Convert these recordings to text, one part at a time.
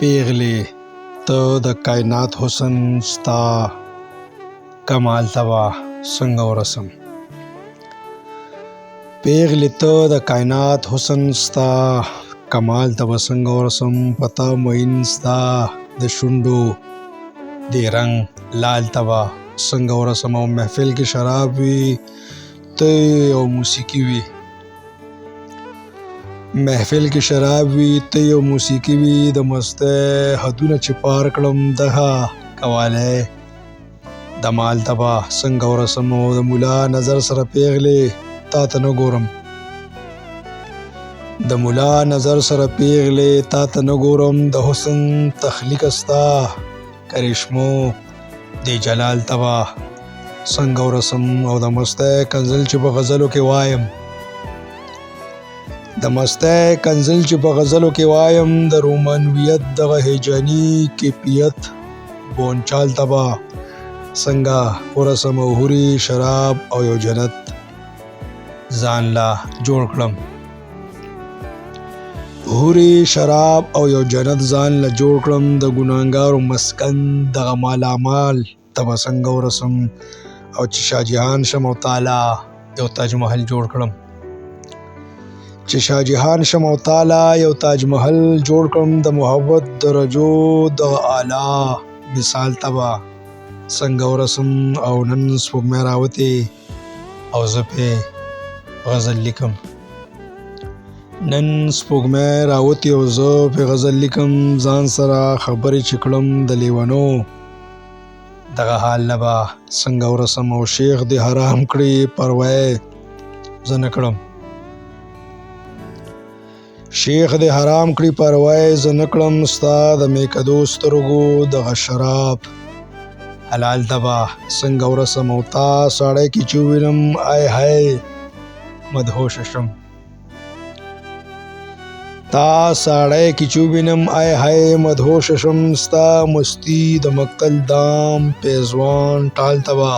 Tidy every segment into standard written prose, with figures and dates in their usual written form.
پیغلې ته د کائنات حسن ستا کمال ته به څنګه ورسم. پیغلې ته د کائنات حسن ستا کمال ته به څنګه ورسم. پتا مین ستا د شونډو د رنګ لال ته به څنګه ورسم. او محفل کې شراب وي ته او موسیقي وي، محفل کې شراب وي ته او موسیقي وي، د مستی حدونه چې پار کړم دغه قوالی د مال ته به څنګه ورسم. او د ملا نظر سره پیغلې تا ته نه ګورم، د ملا نظر سره پیغلې تا ته نه ګورم. د حسن تخلیق ستا کرشمو د جلال ته به څنګه ورسم. او د مستی کنزل چې په غزلو کې وایم، د مستی کنزل چې په غزلو کې وایم، د رومانویت دغه هیجاني کیفیت بونچال ته به څنګه ورسم. او هوري شراب او یو جنت ځان لا جوړ کړم، هوري شراب او یو جنت ځان لا جوړ کړم. د ګناهګارو مسکن دغه مالامال ته به څنګه ورسم. او چې شاهجهان شم او تعالی یو تاج محل جوړ کړم، چې شاهجهان شم او تعالی یو تاج محل جوړ کړم. د محبت درجو دغه اعلی مثال ته به څنګه ورسم. او نن سپوږمۍ راوتې او زه پې غزل لیکم، نن سپوږمۍ راوتې او زه پې غزل لیکم. ځان سره خبرې چې کړم د لیونو دغه حال نه به څنګه ورسم. او شیخ دې حرام کړي پروا زه نه کړم، شیخ دې حرام کړي پروا زه نه کړم. ستا د میکدو سترګو دغه شراب حلال ته به څنګه ورسم. او تا ساړی کې چې ووینم آی های مدهوشه شم، تا ساړی کې چې ووینم آی های مدهوشه شم. ستا مستی د مقتل دام پیزوان ټال ته به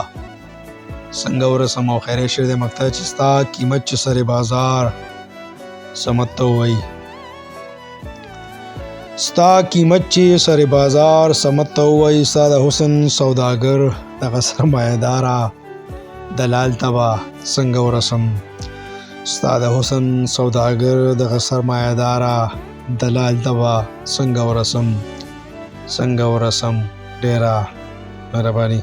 څنګه ورسم. او خیری شعر د مقتل چې ستا قیمت چې سر بازار سمت ته ووایي، ستا قیمت چې سر بازار سمت ته ووایي. ستا د حسن سوداګر دغه سرمایه‌داره دلال ته به څنګه ورسم. ستا د حسن سوداګر دغه سرمایه‌داره دلال ته به څنګه ورسم، څنګه ورسم. ډیره مهرباني.